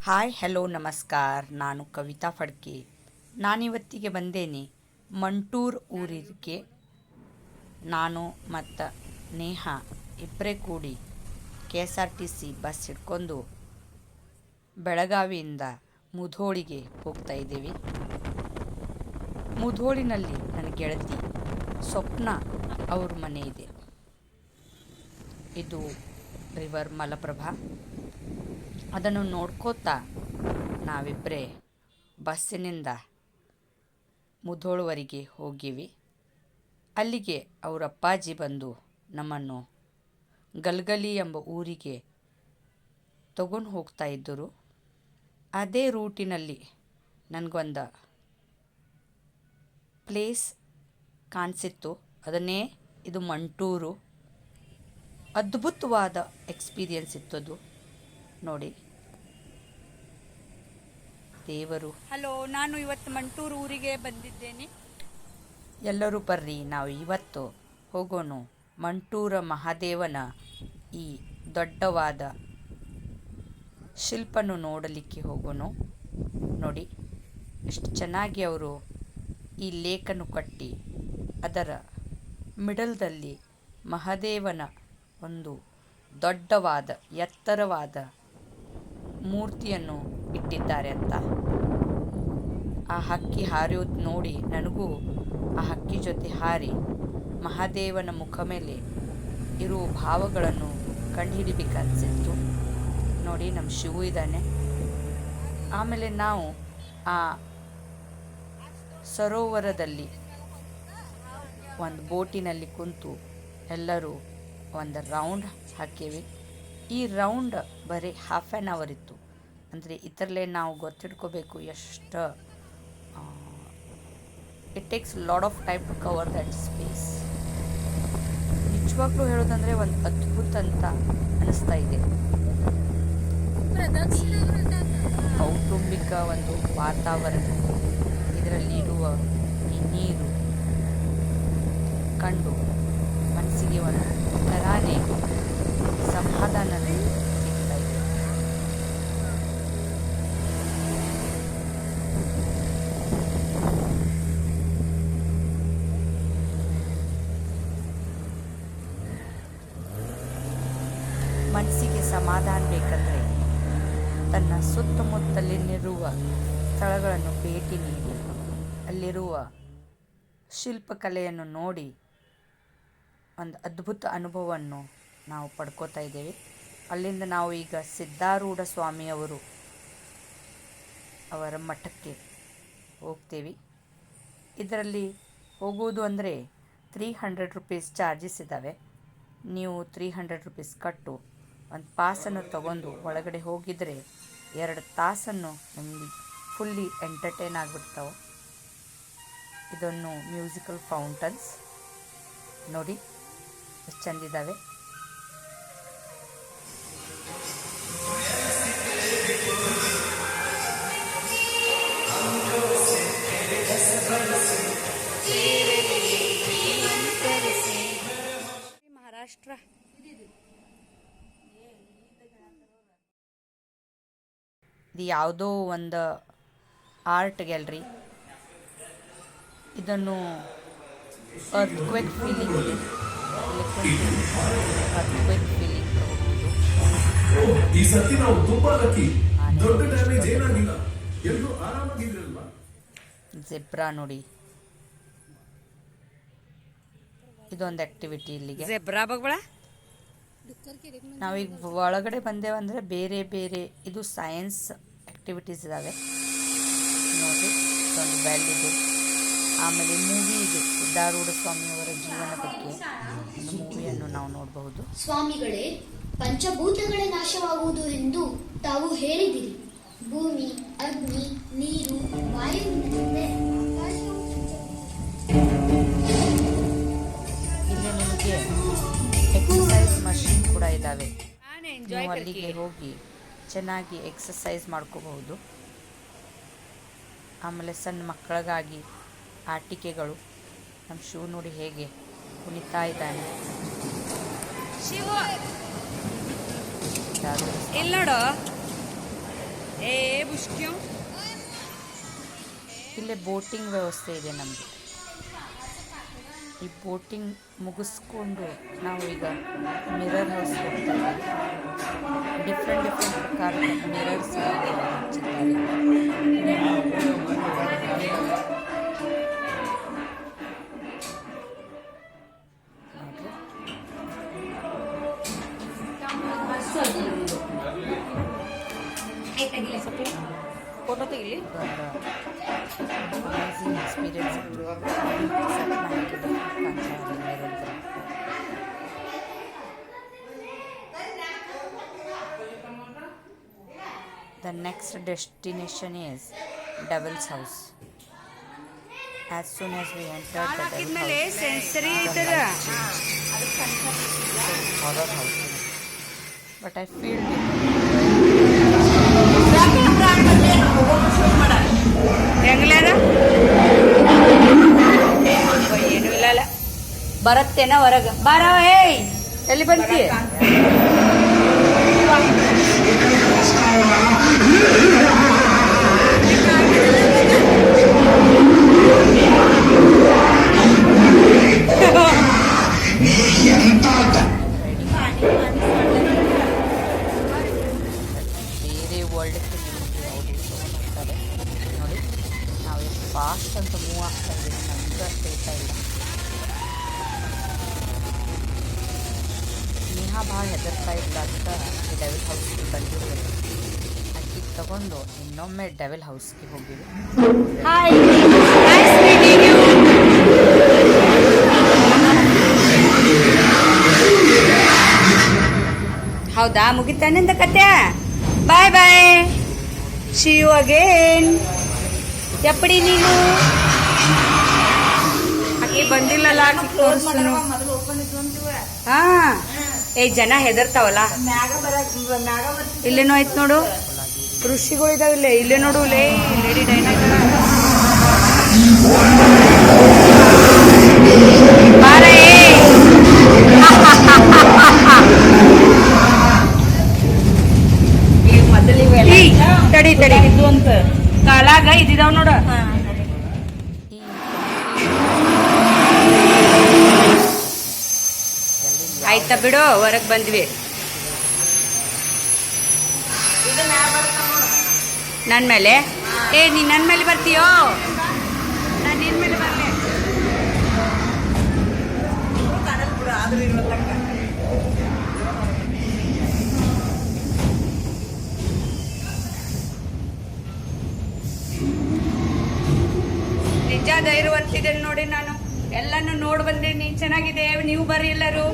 Hi hello ನಮಸ್ಕಾರ. ನಾನು ಕವಿತಾ ಫಡ್ಕೆ. ನಾನಿವತ್ತಿಗೆ ಬಂದೇನೆ ಮಂಟೂರ್ ಊರಿಗೆ. ನಾನು ಮತ್ತು ನೇಹಾ ಇಬ್ಬರೇ ಕೂಡಿ KSRTC ಬಸ್ ಹಿಡ್ಕೊಂಡು ಬೆಳಗಾವಿಯಿಂದ ಮುಧೋಳಿಗೆ ಹೋಗ್ತಾ ಇದ್ದೀವಿ. ಮುಧೋಳಿನಲ್ಲಿ ನನ್ನ ಗೆಳತಿ ಸ್ವಪ್ನ ಅವ್ರ ಮನೆ ಇದೆ. ಇದು ರಿವರ್ ಮಲಪ್ರಭಾ. ಅದನ್ನು ನೋಡ್ಕೋತಾ ನಾವಿಬ್ಬರೇ ಬಸ್ಸಿನಿಂದ ಮುಧೋಳವರೆಗೆ ಹೋಗಿವಿ. ಅಲ್ಲಿಗೆ ಅವರ ಅಪ್ಪಾಜಿ ಬಂದು ನಮ್ಮನ್ನು ಗಲ್ಗಲಿ ಎಂಬ ಊರಿಗೆ ತಗೊಂಡು ಹೋಗ್ತಾ ಇದ್ದರು. ಅದೇ ರೂಟಿನಲ್ಲಿ ನನಗೊಂದು ಪ್ಲೇಸ್ ಕಾಣಿಸಿತ್ತು. ಅದನ್ನೇ ಇದು ಮಂಟೂರು. ಅದ್ಭುತವಾದ ಎಕ್ಸ್ಪೀರಿಯನ್ಸ್ ಇತ್ತದು. ನೋಡಿ, ದೇವರು. ಹಲೋ, ನಾನು ಇವತ್ತು ಮಂಟೂರು ಊರಿಗೆ ಬಂದಿದ್ದೇನೆ. ಎಲ್ಲರೂ ಬರ್ರಿ, ನಾವು ಇವತ್ತು ಹೋಗೋಣ ಮಂಟೂರ ಮಹಾದೇವನ ಈ ದೊಡ್ಡವಾದ ಶಿಲ್ಪನ್ನು ನೋಡಲಿಕ್ಕೆ ಹೋಗೋಣ. ನೋಡಿ ಎಷ್ಟು ಚೆನ್ನಾಗಿ ಅವರು ಈ ಲೇಕನ್ನು ಕಟ್ಟಿ ಅದರ ಮಿಡಲ್ದಲ್ಲಿ ಮಹಾದೇವನ ಒಂದು ದೊಡ್ಡವಾದ ಎತ್ತರವಾದ ಮೂರ್ತಿಯನ್ನು ಇಟ್ಟಿದ್ದಾರೆ ಅಂತ. ಆ ಹಕ್ಕಿ ಹಾರೋದು ನೋಡಿ ನನಗೂ ಆ ಹಕ್ಕಿ ಜೊತೆ ಹಾರಿ ಮಹಾದೇವನ ಮುಖ ಮೇಲೆ ಇರುವ ಭಾವಗಳನ್ನು ಕಂಡುಹಿಡಿಬೇಕನ್ಸಿತ್ತು. ನೋಡಿ, ನಮ್ಮ ಶಿವು ಇದ್ದಾನೆ. ಆಮೇಲೆ ನಾವು ಆ ಸರೋವರದಲ್ಲಿ ಒಂದು ಬೋಟಿನಲ್ಲಿ ಕುಂತು ಎಲ್ಲರೂ ಒಂದು ರೌಂಡ್ ಹಾಕೀವಿ. ಈ ರೌಂಡ್ ಬರೀ ಹಾಫ್ ಆ್ಯನ್ ಅವರ್ ಇತ್ತು. ಅಂದರೆ ಇದರಲ್ಲೇ ನಾವು ಗೊತ್ತಿಡ್ಕೋಬೇಕು ಎಷ್ಟು it takes lot of time to cover that space. ನಿಜವಾಗ್ಲೂ ಹೇಳೋದಂದರೆ ಒಂದು ಅದ್ಭುತ ಅಂತ ಅನ್ನಿಸ್ತಾ ಇದೆ. ಕೌಟುಂಬಿಕ ಒಂದು ವಾತಾವರಣ, ಇದರಲ್ಲಿರುವ ಈ ನೀರು ಕಂಡು ಮನಸ್ಸಿಗೆ ಒಂದು ತರಾನೇ ಸಮಾಧಾನ ಸಿಗ್ತಾ ಇದೆ. ಮನಸ್ಸಿಗೆ ಸಮಾಧಾನ ಬೇಕಂದರೆ ತನ್ನ ಸುತ್ತಮುತ್ತಲಿರುವ ಸ್ಥಳಗಳನ್ನು ಭೇಟಿ ನೀಡಿ ಅಲ್ಲಿರುವ ಶಿಲ್ಪಕಲೆಯನ್ನು ನೋಡಿ ಒಂದು ಅದ್ಭುತ ಅನುಭವವನ್ನು ನಾವು ಪಡ್ಕೋತಾ ಇದ್ದೇವೆ. ಅಲ್ಲಿಂದ ನಾವು ಈಗ ಸಿದ್ಧಾರೂಢ ಸ್ವಾಮಿಯವರು ಅವರ ಮಠಕ್ಕೆ ಹೋಗ್ತೇವೆ. ಇದರಲ್ಲಿ ಹೋಗೋದು ಅಂದರೆ 300 ರೂಪೀಸ್ ಚಾರ್ಜಸ್ ಇದ್ದಾವೆ. ನೀವು 300 ರೂಪೀಸ್ ಕಟ್ಟು ಒಂದು ಪಾಸನ್ನು ತಗೊಂಡು ಒಳಗಡೆ ಹೋಗಿದರೆ 2 ತಾಸನ್ನು ನಿಮಗೆ ಫುಲ್ಲಿ ಎಂಟರ್ಟೈನ್ ಆಗಿಬಿಡ್ತಾವೆ. ಇದನ್ನು ಮ್ಯೂಸಿಕಲ್ ಫೌಂಟನ್ಸ್ ನೋಡಿ ಎಷ್ಟು ಚೆಂದಿದ್ದಾವೆ. ಮಹಾರಾಷ್ಟ್ರ ಇದು ಯಾವುದೋ ಒಂದು ಆರ್ಟ್ ಗ್ಯಾಲರಿ. ಇದನ್ನು ಅರ್ಥ್ಕ್ವೇಕ್ ಫೀಲಿಂಗ್ ಇದೆ. ಅರ್ಥ್ಕ್ವೇಕ್ ಫೀಲಿಂಗ್ ಈ ಸತಿ ನಾವು ತುಂಬಾ ಲಕ್ಕಿ. ದೊಡ್ಡ ಡ್ಯಾಮೇಜ್ ಏನಾಗಿಲ್ಲ, ಎಲ್ಲರೂ ಆರಾಮಾಗಿದ್ರಲ್ವಾ. ಜೆಬ್ರಾ ನೋಡಿ, ಇದೊಂದು ಆಕ್ಟಿವಿಟಿ ಇಲ್ಲಿಗೆ. ಜೆಬ್ರಾ ಬಗ್ಬಳ ನಾವೀಗ ಒಳಗಡೆ ಬಂದೇವಂದರೆ ಬೇರೆ ಬೇರೆ ಇದು ಸೈನ್ಸ್ ಆ್ಯಕ್ಟಿವಿಟೀಸ್ ಇದ್ದಾವೆ ನೋಡಿ. ಇದೊಂದು ಬೆಲ್ ಇದೆ. ಆಮೇಲೆ ಮೂವಿ ಇದೆ, ಸಿದ್ಧಾರೂಢ ಸ್ವಾಮಿಯವರ ಜೀವನ ಬಗ್ಗೆ ಒಂದು ಮೂವಿಯನ್ನು ನಾವು ನೋಡಬಹುದು. ಸ್ವಾಮಿಗಳೇ, ಪಂಚಭೂತಗಳ ನಾಶವಾಗುವುದು ಎಂದು ತಾವು ಹೇಳಿದಿರಿ. ಭೂಮಿ, ಅಗ್ನಿ, ನೀರು, ವಾಯುವಿನಿಂದ ಇಲ್ಲಿ ನಿಮಗೆ ಎಕ್ಸಸೈಸ್ ಮಷೀನ್ ಕೂಡ ಇದ್ದಾವೆ. ನೀವು ಅಲ್ಲಿಗೆ ಹೋಗಿ ಚೆನ್ನಾಗಿ ಎಕ್ಸಸೈಸ್ ಮಾಡ್ಕೋಬಹುದು. ಆಮೇಲೆ ಸಣ್ಣ ಮಕ್ಕಳಿಗಾಗಿ ಆಟಿಕೆಗಳು. ನಮ್ಮ ಶಿವ ನೋಡಿ ಹೇಗೆ ಕುಣಿತಾ ಇದ್ದಾನೆ. ಇಲ್ಲಿ ನೋಡು. ಏ bouge क्यों? ಇಲ್ಲೇ ಬೋಟಿಂಗ್ ವ್ಯವಸ್ಥೆ ಇದೆ ನಮ್ಮದು. ಈ ಬೋಟಿಂಗ್ ಮುಗಿಸ್ಕೊಂಡು ನಾವು ಈಗ ಮಿರರ್ ಹೌಸ್ ಹೋಗ್ತಾ ಇದ್ದೀವಿ. ಡಿಫ್ರೆಂಟ್ ಪ್ರಕಾರದ ಮಿರರ್ಸ್ ಹಚ್ಚಿದ್ದಾರೆ. ಫೋಟೋ ತೆಗಿಲಿ. Amazing experience. The next destination is Devil's House. As soon as we entered the Devil's House, sensory the ಐತದ. light changed. Horror house. But I feel ಹೆಂಗ್ಲಾರ ಏನು ಇಲ್ಲ ಬರತ್ತೇನ ಹೊರಗ ಬಾರ. ಏಯ್ ಎಲ್ಲಿ ಬಂತಿ? ಬೇರೆ ವರ್ಲ್ಡ್ಗೆ ನಿಮಗೆ ಅವರು ಹೋಗ್ತಾರೆ ನೋಡಿ. ನಾವು ಎಷ್ಟು ಫಾಸ್ಟ್ ಅಂತ ಮೂವ್ ಆಗ್ತಾ ಇದ್ದೀವಿ, ನಮಗೂ ಅರ್ಥ ಇಲ್ಲ. ನೇಹಾ ಭಾಳ ಹೆದರ್ತಾ ಇಲ್ಲ ಅಂತ ಈ ಡೆವಿಲ್ ಹೌಸ್ಗೆ ಬಂದಿರೋದು. ಅಕ್ಕಿ ತಗೊಂಡು ಇನ್ನೊಮ್ಮೆ ಡೆವಿಲ್ ಹೌಸ್ಗೆ ಹೋಗಿವಿ. Hi, nice meeting you. ಹೌದಾ, ಮುಗಿತಾನೆಂದ ಕತೆ. Bye bye, see you again. ಎಪ್ಪಡಿ ನೀನು ಆಕಿ ಬಂದಿಲ್ಲಲ್ಲ, ಆಕಿ ತೋರಿಸ್ತಾನು. ಹಾ, ಜನ ಹೆದರ್ತಾವಲ್ಲ. ಇಲ್ಲೇನೋ ಆಯ್ತು ನೋಡು, ಋಷಿಗಳು ಇದಾವಿಲ್ಲ. ಇಲ್ಲೇ ನೋಡು, ಲೇಡಿ ಡೈನಾ ಬಾರ. ತಡಿ ತಡಿ, ಅಂತ ಕಾಲಾಗ ಇದಿದಾವ್ ನೋಡ. ಆಯ್ತಾ ಬಿಡು, ಹೊರಗ್ ಬಂದ್ವಿ. ನನ್ ಮೇಲೆ ನೀ ನನ್ ಮೇಲೆ ಬರ್ತೀಯೋ? ನಾನು ನಿನ್ ಮೇಲೆ ಬರ್ಲೆ. ನಿಜ ಧೈರ್ಯವಂತಿದ್ದೇನೆ ನೋಡಿ. ನಾನು ಎಲ್ಲಾನು ನೋಡ್ ಬಂದೇನಿ, ಚೆನ್ನಾಗಿದೆ. ನೀವು ಬರ್ರಿ ಎಲ್ಲರೂ.